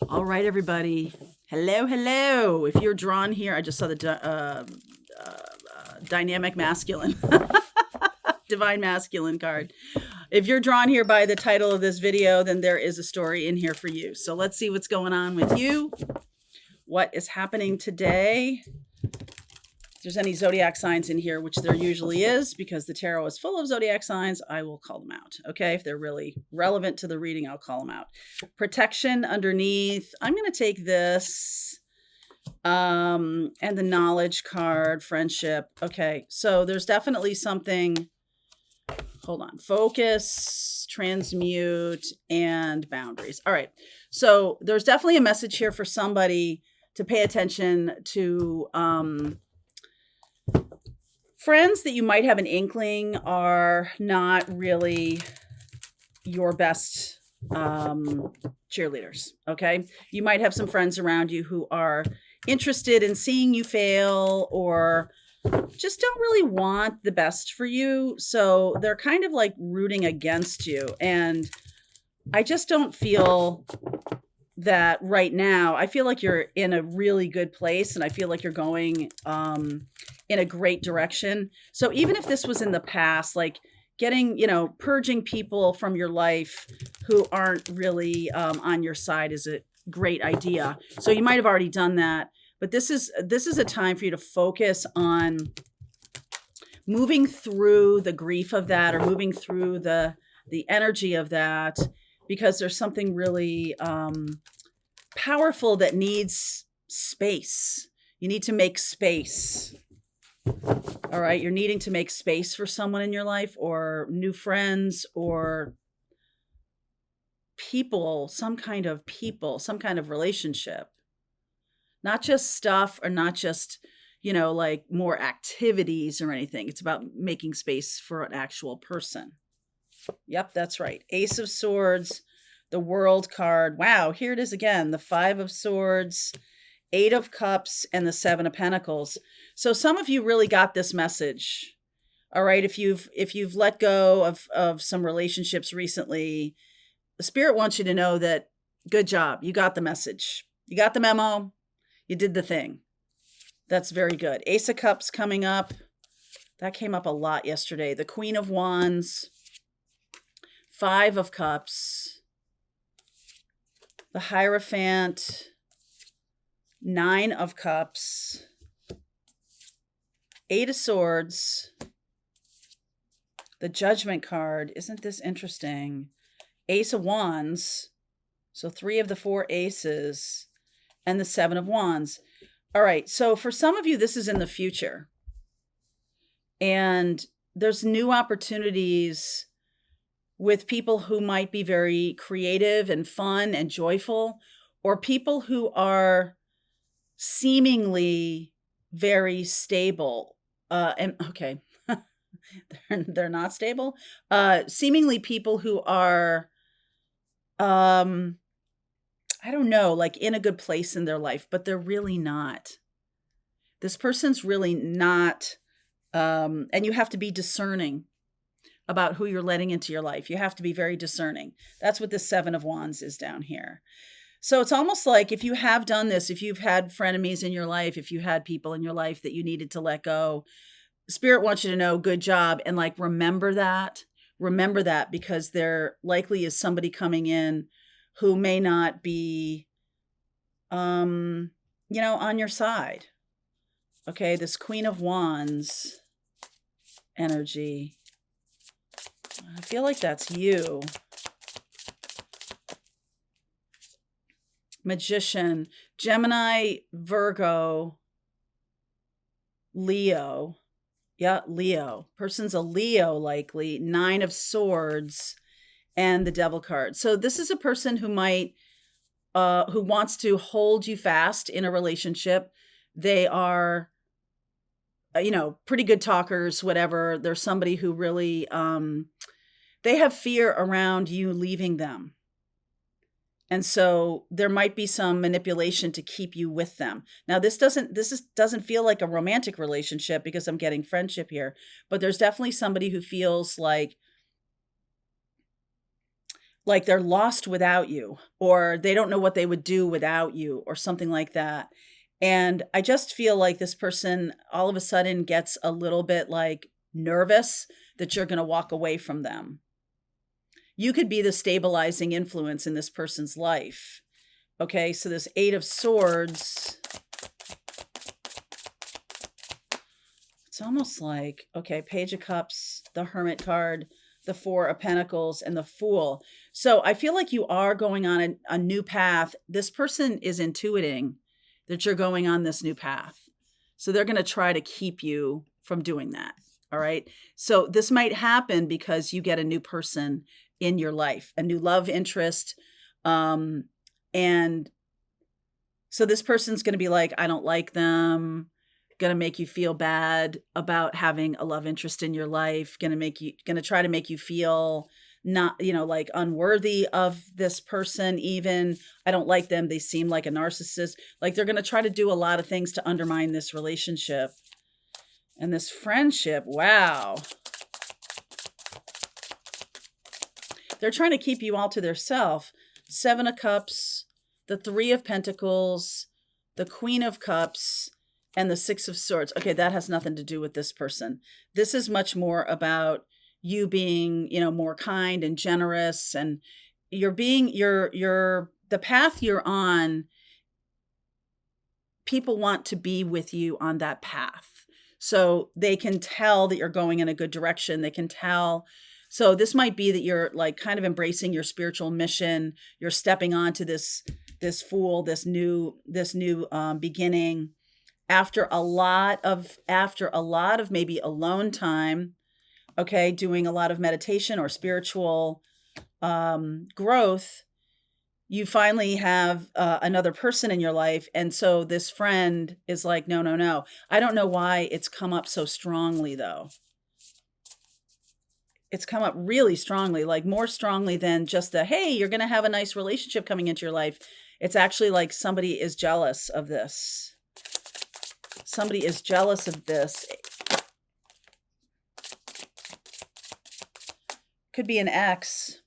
All right, everybody. Hello, hello. If you're drawn here, I just saw the dynamic masculine, divine masculine card. If you're drawn here by the title of this video, then there is a story in here for you. So let's see what's going on with you. What is happening today? If there's any zodiac signs in here, which there usually is because the tarot is full of zodiac signs, I will call them out. Okay. If they're really relevant to the reading, I'll call them out. Protection underneath. I'm going to take this and the knowledge card, friendship. Okay. So there's definitely something. Hold on. Focus, transmute, and boundaries. All right. So there's definitely a message here for somebody to pay attention to friends that you might have an inkling are not really your best cheerleaders. Okay. You might have some friends around you who are interested in seeing you fail or just don't really want the best for you. So they're kind of like rooting against you. And I just don't feel that right now. I feel like you're in a really good place and I feel like you're going in a great direction. So even if this was in the past, like getting, purging people from your life who aren't really on your side is a great idea. So you might have already done that, but this is a time for you to focus on moving through the grief of that or moving through the energy of that, because there's something really powerful that needs space. You need to make space. All right. You're needing to make space for someone in your life or new friends or people, some kind of relationship, not just stuff or not just, like more activities or anything. It's about making space for an actual person. Yep, that's right. Ace of Swords, the World card. Wow, here it is again. The Five of Swords, Eight of Cups, and the Seven of Pentacles. So some of you really got this message. All right, if you've let go of some relationships recently, the Spirit wants you to know that good job. You got the message. You got the memo. You did the thing. That's very good. Ace of Cups coming up. That came up a lot yesterday. The Queen of Wands, Five of Cups, the Hierophant, Nine of Cups, Eight of Swords, the Judgment card. Isn't this interesting? Ace of Wands. So 3 of the 4 aces and the 7 of Wands. All right. So for some of you, this is in the future. And there's new opportunities with people who might be very creative and fun and joyful, or people who are seemingly very stable. And okay, they're not stable. Seemingly people who are, I don't know, like in a good place in their life, but they're really not. This person's really not. And you have to be discerning about who you're letting into your life. You have to be very discerning. That's what the 7 of Wands is down here. So it's almost like if you have done this, if you've had frenemies in your life, if you had people in your life that you needed to let go, Spirit wants you to know, good job. And like, remember that, because there likely is somebody coming in who may not be, on your side. Okay. This Queen of Wands energy. I feel like that's you. Magician, Gemini, Virgo, Leo. Yeah, Leo. Person's a Leo likely. 9 of Swords and the Devil card. So this is a person who might, who wants to hold you fast in a relationship. They are, pretty good talkers, whatever. There's somebody who really, they have fear around you leaving them. And so there might be some manipulation to keep you with them. Now, this doesn't feel like a romantic relationship because I'm getting friendship here, but there's definitely somebody who feels like like they're lost without you, or they don't know what they would do without you, or something like that. And I just feel like this person all of a sudden gets a little bit like nervous that you're going to walk away from them. You could be the stabilizing influence in this person's life. Okay, so this Eight of Swords, it's almost like, okay, Page of Cups, the Hermit card, the Four of Pentacles, and the Fool. So I feel like you are going on a new path. This person is intuiting that you're going on this new path. So they're going to try to keep you from doing that. All right. So this might happen because you get a new person in your life, a new love interest. And so this person's going to be like, I don't like them, going to make you feel bad about having a love interest in your life, going to try to make you feel not, like unworthy of this person. Even, I don't like them, they seem like a narcissist. Like they're going to try to do a lot of things to undermine this relationship and this friendship. Wow. They're trying to keep you all to themselves. Seven of Cups, the Three of Pentacles, the Queen of Cups, and the Six of Swords. Okay, that has nothing to do with this person. This is much more about you being, more kind and generous, and you're being the path you're on. People want to be with you on that path. So they can tell that you're going in a good direction. They can tell. So this might be that you're like kind of embracing your spiritual mission. You're stepping onto this Fool, this new beginning after a lot of maybe alone time. Okay, doing a lot of meditation or spiritual growth. You finally have another person in your life, and so this friend is like, no. I don't know why it's come up so strongly though. It's come up really strongly, like more strongly than just the, hey, you're going to have a nice relationship coming into your life. It's actually like somebody is jealous of this. Somebody is jealous of this. Could be an ex.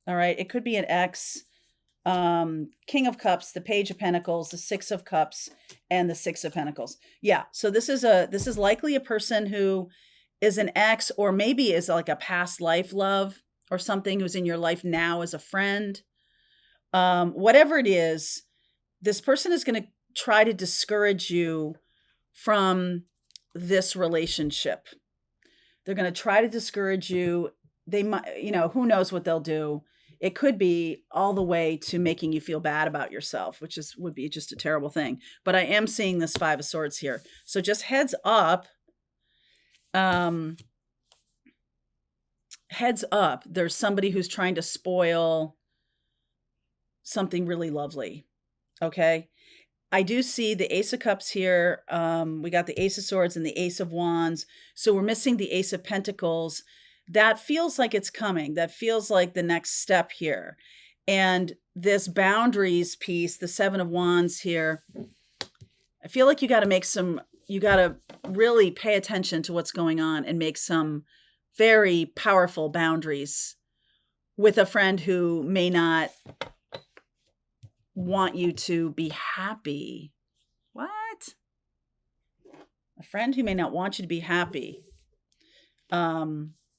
All right. It could be an ex. King of Cups, the Page of Pentacles, the Six of Cups, and the Six of Pentacles. Yeah. So this is likely a person who is an ex, or maybe is like a past life love or something, who's in your life now as a friend. Whatever it is, this person is going to try to discourage you from this relationship. They're going to try to discourage you. They might, who knows what they'll do. It could be all the way to making you feel bad about yourself, which would be just a terrible thing. But I am seeing this Five of Swords here. So just heads up. Heads up, there's somebody who's trying to spoil something really lovely. Okay. I do see the Ace of Cups here. We got the Ace of Swords and the Ace of Wands. So we're missing the Ace of Pentacles. That feels like it's coming. That feels like the next step here. And this boundaries piece, the Seven of Wands here, I feel like you got to really pay attention to what's going on and make some very powerful boundaries with a friend who may not want you to be happy. What? A friend who may not want you to be happy.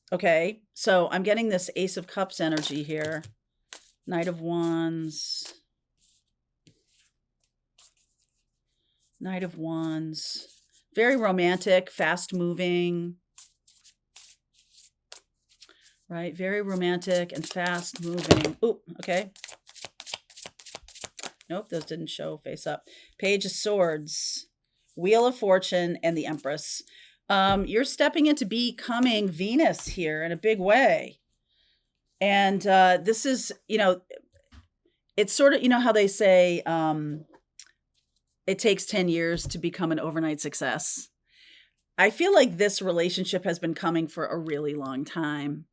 Okay, so I'm getting this Ace of Cups energy here. Knight of Wands. Knight of Wands. Very romantic, fast moving. Right? Very romantic and fast moving. Oh, okay. Nope, those didn't show face up. Page of Swords, Wheel of Fortune, and the Empress. You're stepping into becoming Venus here in a big way. And this is, it's sort of, how they say it takes 10 years to become an overnight success. I feel like this relationship has been coming for a really long time.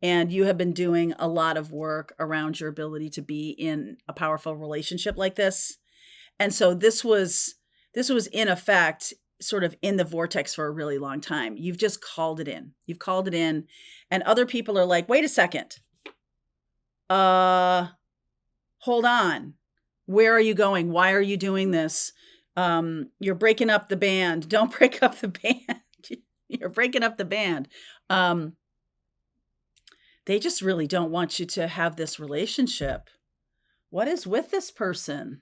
And you have been doing a lot of work around your ability to be in a powerful relationship like this. And so this was in effect sort of in the vortex for a really long time. You've just called it in. You've called it in. And other people are like, wait a second. hold on. Where are you going? Why are you doing this? You're breaking up the band. Don't break up the band. You're breaking up the band. They just really don't want you to have this relationship. What is with this person?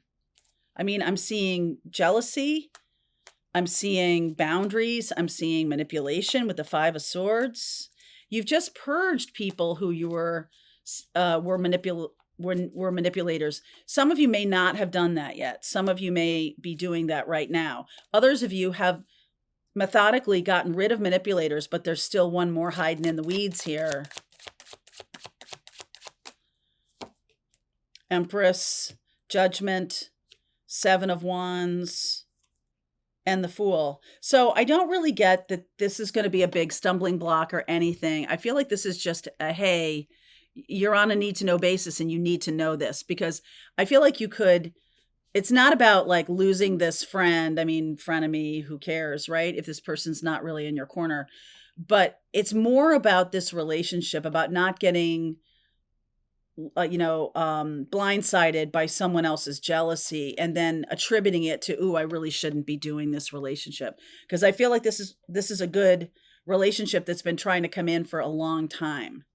I mean, I'm seeing jealousy. I'm seeing boundaries. I'm seeing manipulation with the Five of Swords. You've just purged people who you were manipulators. Some of you may not have done that yet. Some of you may be doing that right now. Others of you have methodically gotten rid of manipulators, but there's still one more hiding in the weeds here. Empress, Judgment, Seven of Wands, and the Fool. So I don't really get that this is going to be a big stumbling block or anything. I feel like this is just a, hey, you're on a need to know basis and you need to know this, because I feel like you could, it's not about like losing this friend. I mean, frenemy, who cares, right? If this person's not really in your corner, but it's more about this relationship, about not getting blindsided by someone else's jealousy and then attributing it to, ooh, I really shouldn't be doing this relationship. Because I feel like this is a good relationship that's been trying to come in for a long time.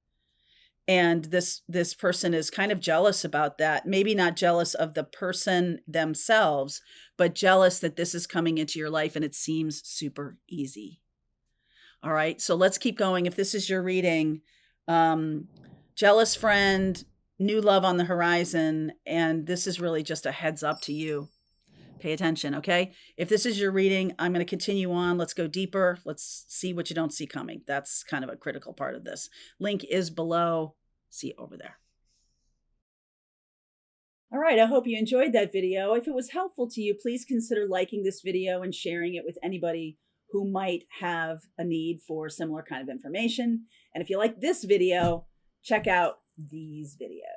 And this person is kind of jealous about that. Maybe not jealous of the person themselves, but jealous that this is coming into your life and it seems super easy. All right, so let's keep going. If this is your reading, jealous friend, new love on the horizon, and this is really just a heads up to you. Pay attention, okay? If this is your reading, I'm going to continue on. Let's go deeper. Let's see what you don't see coming. That's kind of a critical part of this. Link is below. See you over there. All right, I hope you enjoyed that video. If it was helpful to you, please consider liking this video and sharing it with anybody who might have a need for similar kind of information. And if you like this video, check out these videos.